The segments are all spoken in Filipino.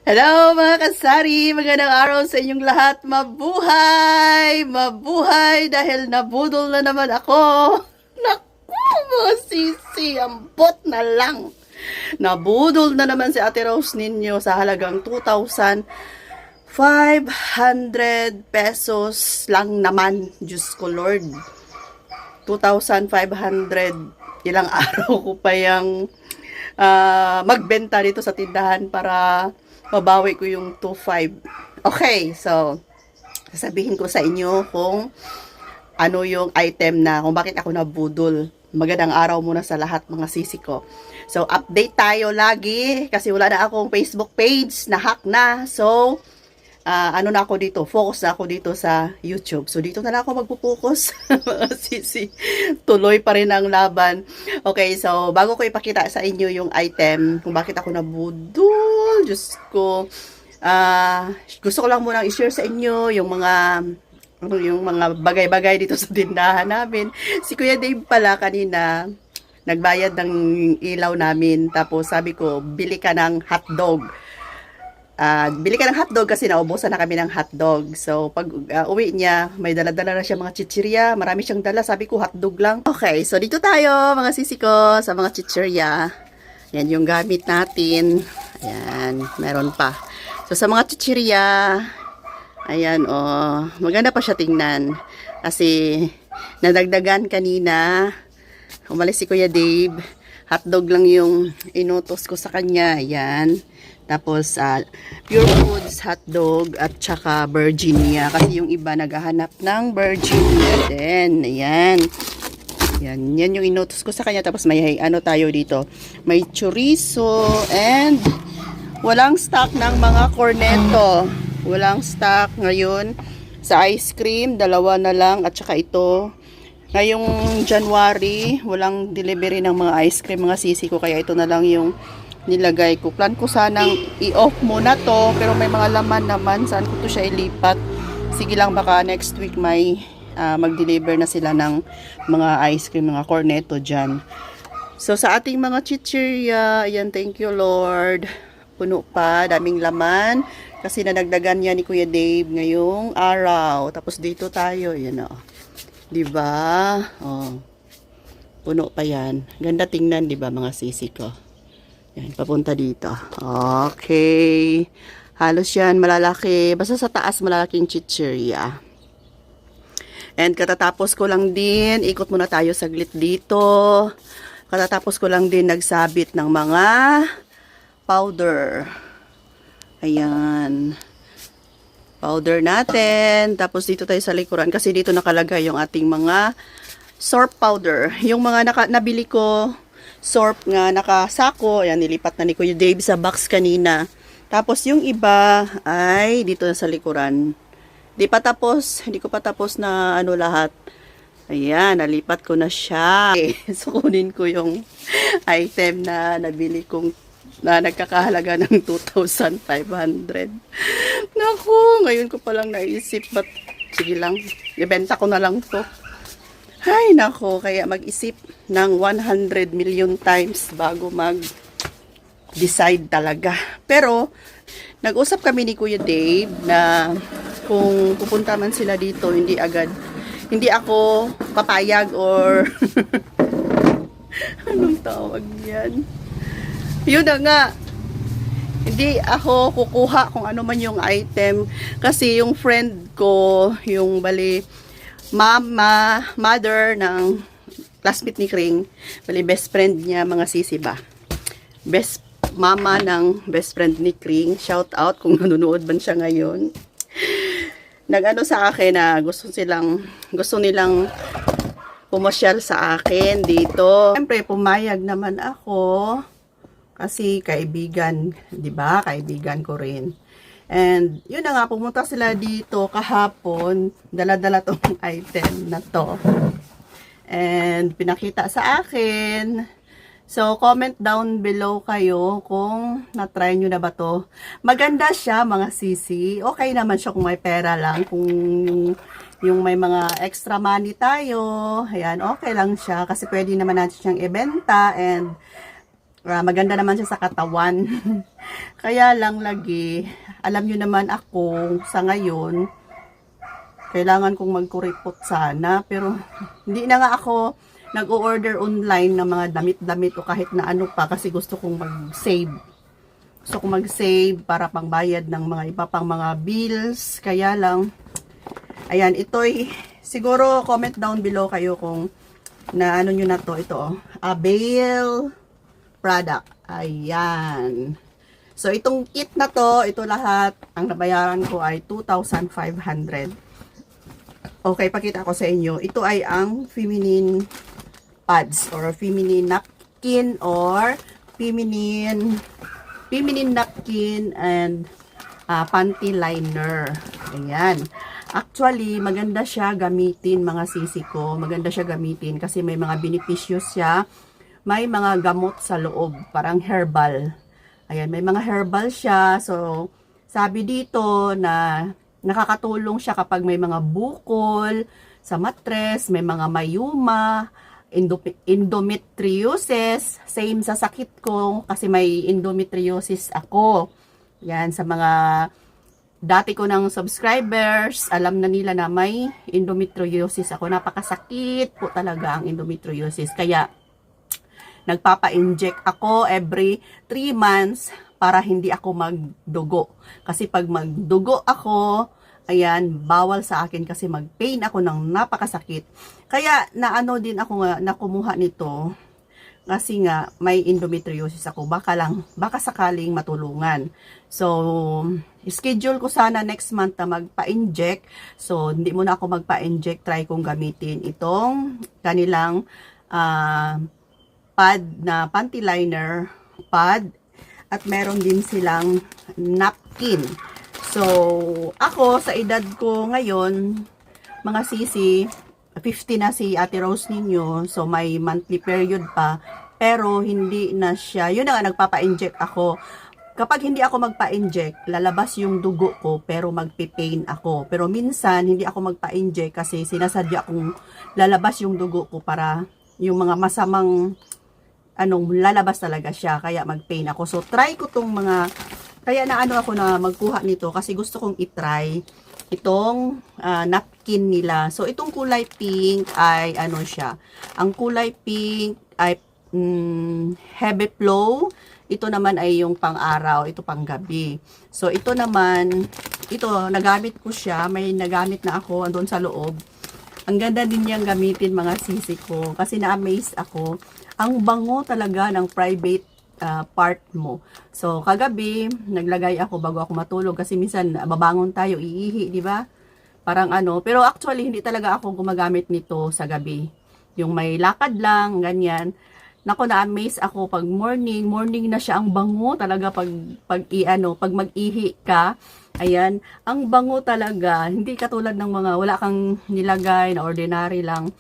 Hello mga kasari! Magandang araw sa inyong lahat. Mabuhay! Mabuhay dahil nabudol na naman ako. Naku mga sisi, ambot na lang. Nabudol na naman si Ate Rose ninyo sa halagang 2,500 pesos lang naman. Diyos ko Lord. 2,500. Ilang araw ko pa yung magbenta dito sa tindahan para mabawi ko yung 2,500. Okay, so sasabihin ko sa inyo kung ano yung item na, kung bakit ako nabudol. Magandang araw muna sa lahat mga sisi ko. So update tayo lagi kasi wala na akong Facebook page, na hack na. So ano na ako dito, focus na ako dito sa YouTube. So dito na lang ako magpo-focus mga sisi. Tuloy pa rin ang laban. Okay, so bago ko ipakita sa inyo yung item, kung bakit ako nabudol, Diyos ko, gusto ko lang munang i-share sa inyo yung mga bagay-bagay dito sa tindahan namin. Si Kuya Dave pala kanina, nagbayad ng ilaw namin. Tapos sabi ko, bili ka ng hotdog. Bili ka ng hotdog kasi naubusan na kami ng hotdog. So, pag uwi niya, may dala-dala na siya mga chichirya. Marami siyang dala. Sabi ko, hotdog lang. Okay, so dito tayo, mga sisi ko, sa mga chichirya. Yan yung gamit natin. Ayan, meron pa. So, sa mga chichirya, ayan, oh, maganda pa siya tingnan. Kasi, nadagdagan kanina. Umalis si Kuya Dave. Hotdog lang yung inutos ko sa kanya. Ayan. Tapos, Pure Foods hotdog at saka Virginia. Kasi yung iba naghahanap ng Virginia din. Ayan. Yan yung inutos ko sa kanya. Tapos may ano tayo dito. May chorizo and walang stock ng mga cornetto. Walang stock ngayon. Sa ice cream, dalawa na lang. At saka ito. Ngayong January, walang delivery ng mga ice cream mga sisi ko. Kaya ito na lang yung nilagay ko. Plan ko sanang i-off muna to, pero may mga laman naman. Saan ko to siya ilipat? Sige lang, baka next week may mag-deliver na sila ng mga ice cream, mga cornetto dyan. So, sa ating mga chichirya, ayan, thank you Lord. Puno pa, daming laman. Kasi nanagdagan yan ni Kuya Dave ngayong araw. Tapos dito tayo, yan o. Diba? Oh. Puno pa yan. Ganda tingnan, diba mga sisi ko? Yan, papunta dito. Okay. Halos yan, malalaki. Basta sa taas, malalaking chichirya. And katatapos ko lang din, ikot muna tayo saglit dito. Katatapos ko lang din nagsabit ng mga powder. Ayan. Powder natin. Tapos dito tayo sa likuran. Kasi dito nakalagay yung ating mga soap powder. Yung mga nabili ko, sorb nga nakasako. Ayan, nilipat na ni Kuya Dave sa box kanina. Tapos yung iba ay dito na sa likuran. Hindi ko pa tapos na ano lahat. Ayan, nalipat ko na siya. So, kunin ko yung item na nabili kong na nagkakahalaga ng 2,500. Naku, ngayon ko palang naisip. But, sige lang, ibenta ko na lang to. Ay, nako, kaya mag-isip ng 100 million times bago mag-decide talaga. Pero, nag-usap kami ni Kuya Dave na kung pupunta man sila dito, hindi ako papayag or anong tawag yan? Yun na nga, hindi ako kukuha kung ano man yung item. Kasi yung friend ko, yung mother ng classmate ni Kring, bali best friend niya mga sisi ba, mama ng best friend ni Kring, shout out kung nanonood man siya ngayon, nag-ano sa akin na gusto nilang pumasyal sa akin dito. Siyempre pumayag naman ako kasi kaibigan, di ba, kaibigan ko rin. And, yun na nga, pumunta sila dito kahapon, dala-dala tong item na to. And, pinakita sa akin. So, comment down below kayo kung na-try nyo na ba to. Maganda siya, mga sisi. Okay naman siya kung may pera lang. Kung yung may mga extra money tayo, ayan, okay lang siya. Kasi pwede naman natin siyang ibenta and Maganda naman siya sa katawan. Kaya lang lagi, alam nyo naman ako sa ngayon, kailangan kong magkuripot sana. Pero hindi na nga ako nag-order online ng mga damit-damit o kahit na ano pa kasi gusto kong mag-save. Gusto kong mag-save para pangbayad ng mga iba pang mga bills. Kaya lang, ayan, ito'y, siguro comment down below kayo kung na ano nyo na to. Ito, Avail product. Ayan. So, itong kit na to, ito lahat, ang nabayaran ko ay 2,500. Okay, pakita ko sa inyo. Ito ay ang feminine pads or feminine napkin or feminine napkin and panty liner. Ayan. Actually, maganda siya gamitin mga sisi ko. Maganda siya gamitin kasi may mga benepisyo siya. May mga gamot sa loob, parang herbal. Ayan, may mga herbal siya. So, sabi dito na nakakatulong siya kapag may mga bukol sa matres, may mga mayuma, endometriosis, same sa sakit ko kasi may endometriosis ako. Yan, sa mga dati ko ng subscribers, alam na nila na may endometriosis ako. Napakasakit po talaga ang endometriosis. Kaya, nagpapa-inject ako every 3 months para hindi ako magdugo. Kasi pag magdugo ako, ayan, bawal sa akin kasi mag-pain ako ng napakasakit. Kaya naano din ako nga na kumuha nito kasi nga may endometriosis ako. Baka sakaling matulungan. So, schedule ko sana next month na magpa-inject. So, hindi muna ako magpa-inject. Try kong gamitin itong kanilang pad na panty liner pad at meron din silang napkin. So, ako sa edad ko ngayon, mga sisi, 50 na si Ate Rose ninyo, so may monthly period pa, pero hindi na siya, yun na nga, nagpapa-inject ako. Kapag hindi ako magpa-inject, lalabas yung dugo ko, pero magpipain ako. Pero minsan, hindi ako magpa-inject kasi sinasadya kong lalabas yung dugo ko para yung mga masamang lalabas talaga siya, kaya mag-pain ako. So, try ko tong mga, kaya na ako na magkuha nito kasi gusto kong itry itong napkin nila. So, itong kulay pink ay siya. Ang kulay pink ay heavy flow. Ito naman ay yung pang-araw, ito pang-gabi. So, ito naman, ito, nagamit ko siya. May nagamit na ako andun sa loob. Ang ganda din niyang gamitin mga sisi ko kasi na-amaze ako. Ang bango talaga ng private part mo. So, kagabi, naglagay ako bago ako matulog kasi minsan babangon tayo, iihi, di ba? Parang pero actually, hindi talaga ako gumagamit nito sa gabi. Yung may lakad lang, ganyan. Nako, na-amaze ako pag morning na siya, ang bango talaga pag mag-ihi ka. Ayan, ang bango talaga, hindi katulad ng mga wala kang nilagay na ordinary lang.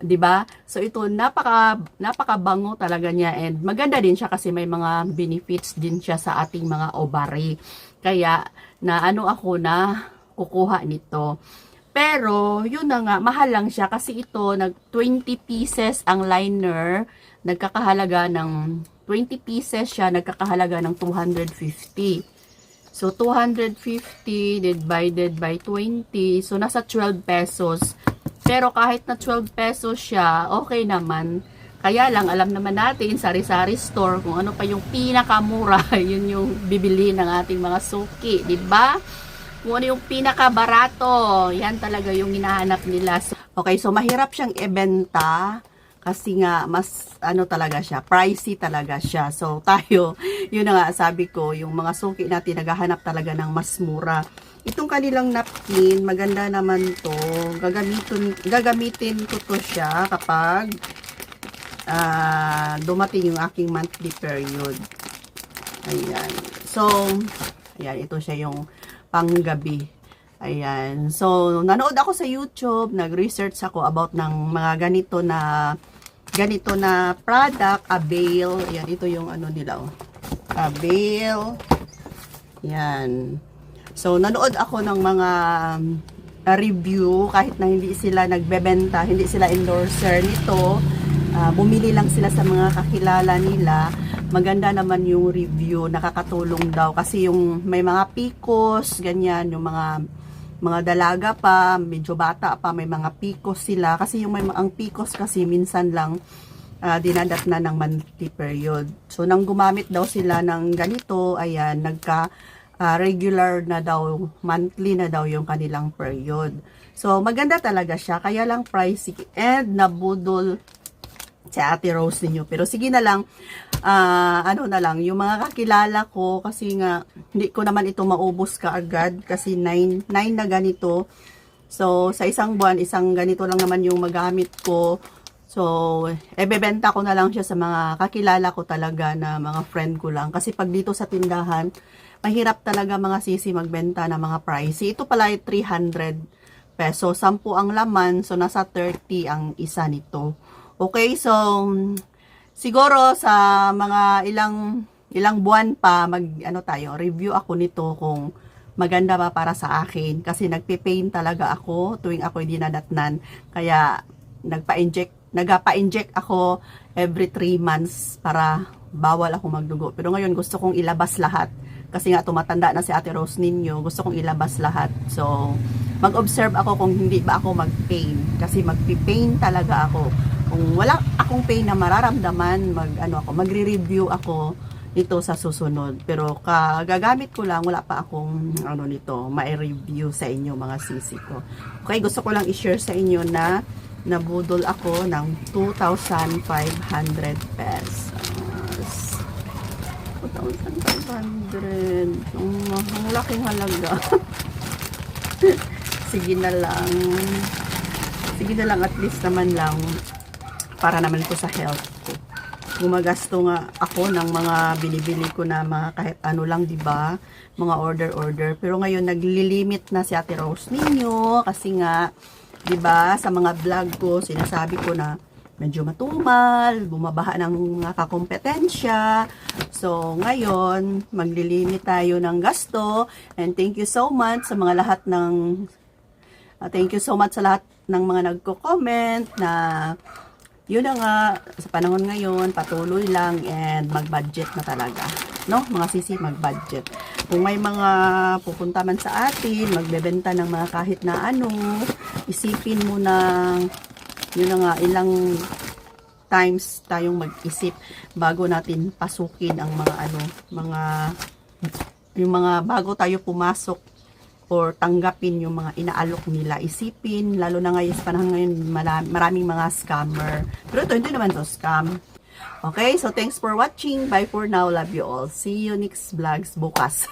'Di ba? So ito napakabango talaga niya and maganda din siya kasi may mga benefits din siya sa ating mga ovary. Kaya ako na kukuha nito. Pero yun na nga, mahal lang siya kasi ito 20 pieces ang liner, nagkakahalaga ng 20 pieces siya, nagkakahalaga ng 250. So 250 divided by 20, so nasa 12 pesos. Pero kahit na 12 pesos siya, okay naman. Kaya lang, alam naman natin, sari-sari store, kung ano pa yung pinakamura, yun yung bibili ng ating mga suki, di ba? Kung ano yung pinakabarato, yan talaga yung hinahanap nila. Okay, so mahirap siyang ibenta, kasi nga, mas, talaga siya, pricey talaga siya. So, tayo, yun na nga, sabi ko, yung mga suki natin, naghahanap talaga ng mas mura. Itong kanilang napkin, maganda naman to. Gagamitin ko to siya kapag dumating yung aking monthly period. Ayan. So, ayan, ito siya yung panggabi. Ayan. So, nanood ako sa YouTube, nag-research ako about ng mga ganito na product, Avail. Ayan, ito yung nila. Avail. Ayan. So, nanood ako ng mga review, kahit na hindi sila nagbebenta, hindi sila endorser nito. Bumili lang sila sa mga kakilala nila. maganda naman yung review, nakakatulong daw kasi yung may mga picos, ganyan, yung mga dalaga pa, medyo bata pa, may mga picos sila kasi yung ang picos kasi minsan lang dinadat na ng monthly period. So nang gumamit daw sila ng ganito, ayan, regular na daw, monthly na daw yung kanilang period. So maganda talaga siya, kaya lang pricey and nabudol si Ate Rose ninyo. Pero sige na lang, ano na lang, yung mga kakilala ko, kasi nga, hindi ko naman ito maubos kaagad, kasi 9 na ganito. So, sa isang buwan, isang ganito lang naman yung magamit ko. So, ebebenta ko na lang siya sa mga kakilala ko talaga na mga friend ko lang. Kasi pag dito sa tindahan, mahirap talaga mga sisi magbenta ng mga pricey. Ito pala ay 300 pesos. 10 ang laman, so nasa 30 ang isa nito. Okay, so siguro sa mga ilang buwan pa review ako nito kung maganda ba para sa akin kasi nagpe-pain talaga ako tuwing ako dinadatnan. Kaya nagpa-inject ako every 3 months para bawal ako magdugo. Pero ngayon gusto kong ilabas lahat kasi nga tumatanda na si Ate Rose ninyo, gusto kong ilabas lahat. So mag-observe ako kung hindi ba ako mag-pain kasi magpi-pain talaga ako. Kung wala akong pain na mararamdaman, magre-review ako nito sa susunod. Pero gagamit ko lang, wala pa akong nito, ma-review sa inyo mga sisi ko. Okay, gusto ko lang i-share sa inyo na nabudol ako ng 2,500 pesos. 2,500. Ang laking halaga. Sige na lang. Sige na lang, at least naman lang para naman ko sa health ko. Gumagasto nga ako ng mga binibili ko na mga kahit ano lang, 'di ba? Mga order. Pero ngayon naglilimit na si Ate Rose ninyo kasi nga 'di ba, sa mga vlog ko sinasabi ko na medyo matumal, bumabaha ng mga kakompetensya. So ngayon maglilimit tayo ng gasto, and thank you so much sa mga lahat ng sa lahat ng mga nagko-comment na yun na nga, sa panahon ngayon, patuloy lang and mag-budget na talaga. No? Mga sisi, mag-budget. Kung may mga pupunta man sa atin, magbebenta ng mga kahit na ano, isipin mo na, yun na nga, ilang times tayong mag-isip bago natin pasukin ang yung mga bago tayo pumasok or tanggapin yung mga inaalok nila, isipin, lalo na ngayon sa panahon ngayon, maraming mga scammer. Pero ito, hindi naman to scam. Okay, so thanks for watching. Bye for now. Love you all. See you next vlogs bukas.